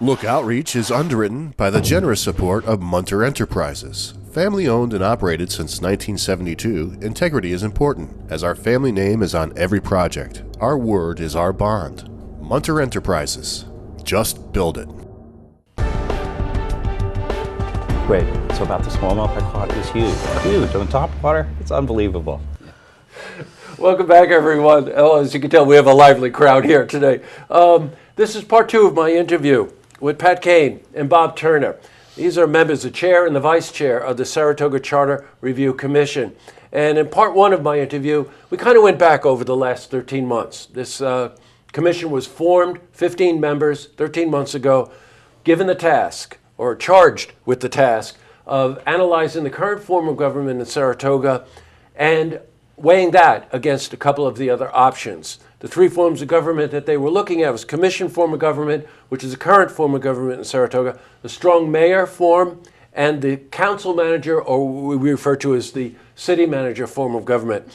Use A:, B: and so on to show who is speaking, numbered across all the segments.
A: Look Outreach is underwritten by the generous support of Munter Enterprises. Family owned and operated since 1972, integrity is important, as our family name is on every project. Our word is our bond. Munter Enterprises. Just build it.
B: Great. So about the smallmouth I caught, it was huge. Huge. On top water, it's unbelievable.
C: Welcome back, everyone. As you can tell, we have a lively crowd here today. This is part two of my interview with Pat Kane and Bob Turner. These are members, the chair and the vice chair of the Saratoga Charter Review Commission. And in part one of my interview, we kind of went back over the last 13 months. This commission was formed, 15 members, 13 months ago, given the task, or charged with the task, of analyzing the current form of government in Saratoga and weighing that against a couple of the other options. The three forms of government that they were looking at was commission form of government, which is the current form of government in Saratoga, the strong mayor form, and the council manager, or what we refer to as the city manager form of government.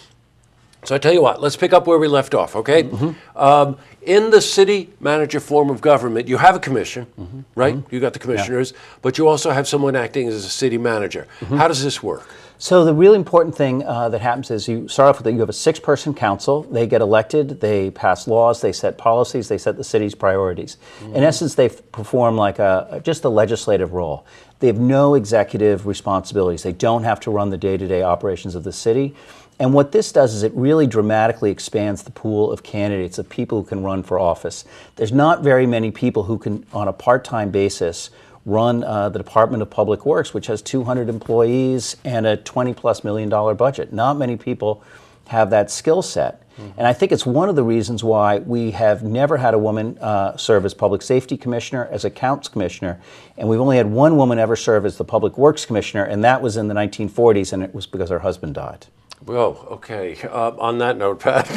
C: So I tell you what, let's pick up where we left off, okay? Mm-hmm. In the city manager form of government, you have a commission, right? You got the commissioners, but you also have someone acting as a city manager. How does this work?
B: So the really important thing that happens is you start off with you have a 6-person council. They get elected, they pass laws, they set policies, they set the city's priorities. In essence, they perform like just a legislative role. They have no executive responsibilities. They don't have to run the day-to-day operations of the city. And what this does is it really dramatically expands the pool of candidates, of people who can run for office. There's not very many people who can, on a part-time basis, run the Department of Public Works, which has 200 employees and a $20+ million budget. Not many people have that skill set. And I think it's one of the reasons why we have never had a woman serve as Public Safety Commissioner, as Accounts Commissioner, and we've only had one woman ever serve as the Public Works Commissioner, and that was in the 1940s, and it was because her husband died.
C: Well, okay. On that note, Pat,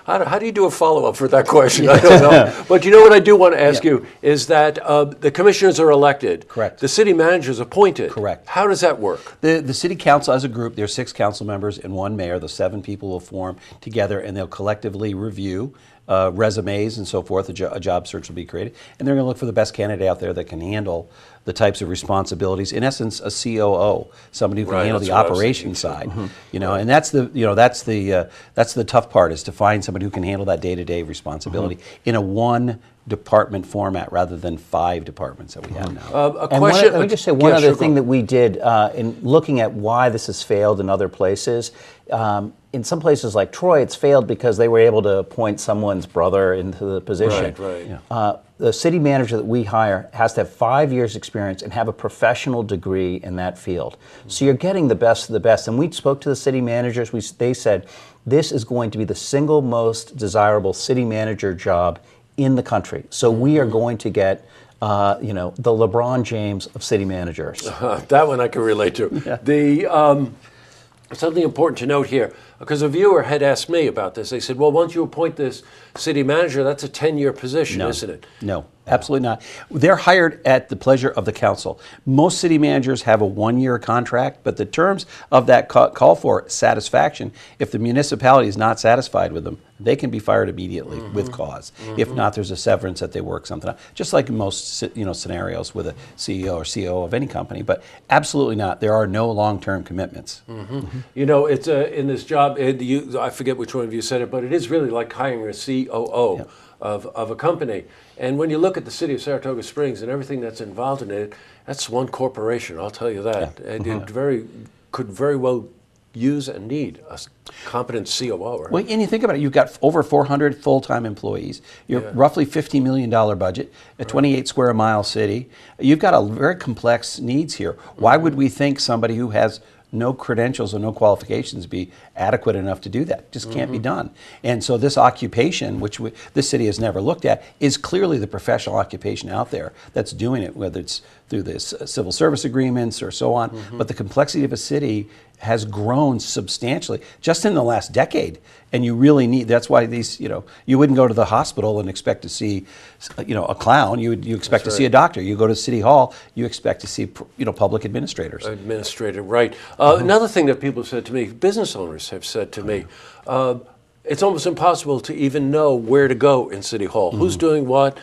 C: how do you do a follow-up for that question? I don't know. But you know what I do want to ask you is that the commissioners are elected.
D: Correct.
C: The city manager is appointed.
D: Correct.
C: How does that work?
D: The city council as a group, there's 6 council members and 1 mayor. The 7 people will form together and they'll collectively review resumes and so forth. A job search will be created. And they're going to look for the best candidate out there that can handle the types of responsibilities. In essence, a COO, somebody who can handle the operation side. You know, and that's the tough part, is to find somebody who can handle that day-to-day responsibility in a 1-department format rather than 5 departments that we have now.
B: Let me just say one other thing that we did in looking at why this has failed in other places. In some places like Troy, it's failed because they were able to appoint someone's brother into the position.
C: Right.
B: The city manager that we hire has to have 5 years experience and have a professional degree in that field. So you're getting the best of the best. And we spoke to the city managers. They said, this is going to be the single most desirable city manager job in the country. So we are going to get the LeBron James of city managers.
C: That one I can relate to. The something important to note here, because a viewer had asked me about this. They said, well, once you appoint this city manager, that's a 10-year position, isn't it?
D: No, absolutely not. They're hired at the pleasure of the council. Most city managers have a 1-year contract, but the terms of that call for satisfaction. If the municipality is not satisfied with them, they can be fired immediately with cause. If not, there's a severance that they work something out. Just like in most scenarios with a CEO or COO of any company, but absolutely not. There are no long-term commitments.
C: You know, it's in this job, I forget which one of you said it, but it is really like hiring a COO of a company. And when you look at the city of Saratoga Springs and everything that's involved in it, that's one corporation, I'll tell you that. And it could very well use and need a competent COO. Right?
D: Well, and you think about it, you've got over 400 full-time employees. You're roughly $50 million budget, a 28 square mile city. You've got a very complex needs here. Why would we think somebody who has no credentials or no qualifications be adequate enough to do that? Just can't be done. And so this occupation, which this city has never looked at, is clearly the professional occupation out there that's doing it, whether it's through this civil service agreements or so on. But the complexity of a city has grown substantially just in the last decade. And you really need, that's why these, you wouldn't go to the hospital and expect to see, a clown. You expect to see a doctor. You go to City Hall, you expect to see, public administrators.
C: Administrator, right. Another thing that people have said to me, business owners have said to me, it's almost impossible to even know where to go in City Hall. Who's doing what?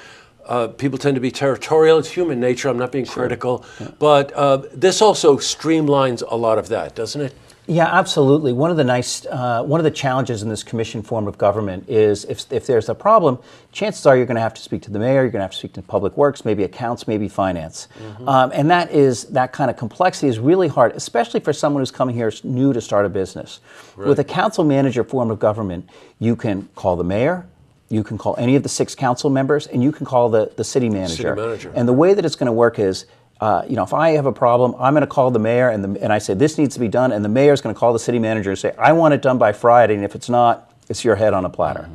C: People tend to be territorial. It's human nature. I'm not being critical. But this also streamlines a lot of that, doesn't it?
B: Yeah, absolutely. One of the challenges in this commission form of government is if there's a problem, chances are you're going to have to speak to the mayor, you're going to have to speak to Public Works, maybe accounts, maybe finance. And that kind of complexity is really hard, especially for someone who's coming here new to start a business. Right. With a council manager form of government, you can call the mayor, you can call any of the 6 council members, and you can call the city manager. And the way that it's going to work is, if I have a problem, I'm going to call the mayor and I say, this needs to be done, and the mayor's going to call the city manager and say, I want it done by Friday, and if it's not, it's your head on a platter.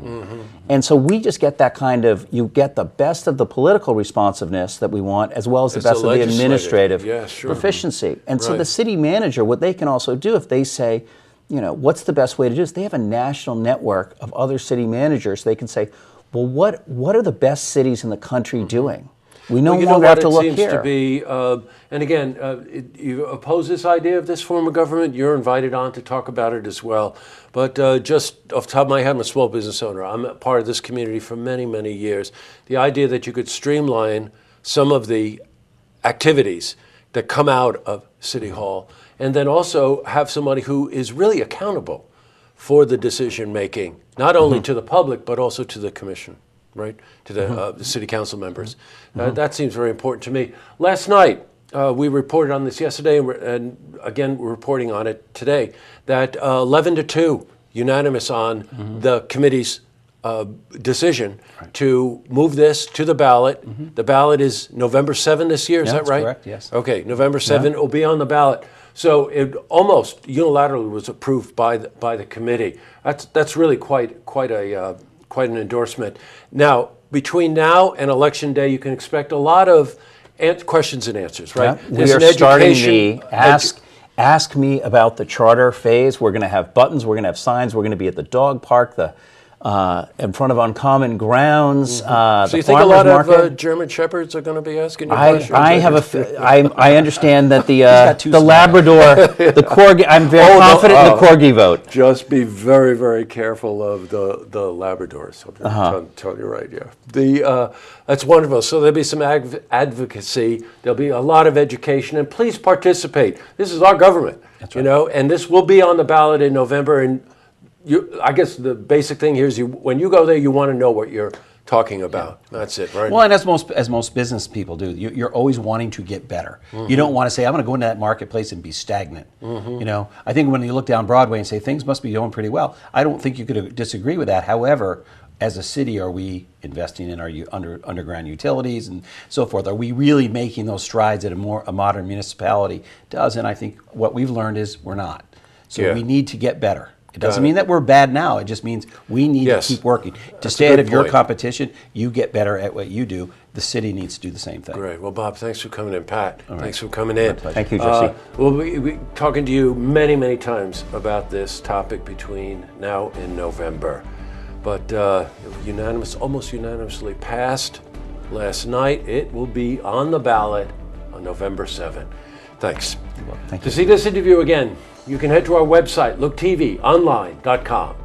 B: And so we just get that you get the best of the political responsiveness that we want, as well as the best of the administrative proficiency. And so the city manager, what they can also do if they say, what's the best way to do this? They have a national network of other city managers. They can say, well, what are the best cities in the country doing? We no longer have to look here.
C: It seems to be, and again, you oppose this idea of this form of government. You're invited on to talk about it as well. But just off the top of my head, I'm a small business owner. I'm a part of this community for many, many years. The idea that you could streamline some of the activities that come out of City Hall, and then also have somebody who is really accountable for the decision making, not only to the public, but also to the commission. Right, to the city council members. That seems very important to me. Last night, we reported on this yesterday, and again, we're reporting on it today, that 11-2, unanimous on the committee's decision to move this to the ballot. The ballot is November 7 this year, is that right?
D: Correct, yes.
C: Okay, November 7 it will be on the ballot. So it almost unilaterally was approved by the committee. That's really quite an endorsement. Now, between now and Election Day, you can expect a lot of questions and answers, right?
B: Yeah. We are starting the ask me about the charter phase. We're going to have buttons, we're going to have signs, we're going to be at the dog park, in front of Uncommon Grounds.
C: So you think a lot of German Shepherds are going to be asking you questions?
B: I understand that the Labrador, the Corgi, I'm very confident in the Corgi vote.
C: Just be very, very careful of the Labradors. I'm telling you right, yeah. That's wonderful. So there'll be some advocacy. There'll be a lot of education. And please participate. This is our government, and this will be on the ballot in November. And I guess the basic thing here is when you go there, you want to know what you're talking about. That's it, right?
D: Well, and as most business people do, you're always wanting to get better. You don't want to say, I'm going to go into that marketplace and be stagnant. I think when you look down Broadway and say, things must be going pretty well, I don't think you could disagree with that. However, as a city, are we investing in our underground utilities and so forth? Are we really making those strides that a modern municipality does? And I think what we've learned is we're not. So we need to get better. It doesn't mean that we're bad now. It just means we need to keep working. To stay ahead of your competition, you get better at what you do. The city needs to do the same thing.
C: Great. Well, Bob, thanks for coming in. Pat, thanks for coming in.
B: Thank you, Jesse.
C: We'll be talking to you many, many times about this topic between now and November. But almost unanimously passed last night. It will be on the ballot on November 7th. Thanks.
B: Thank you.
C: To see this interview again, you can head to our website, looktvonline.com.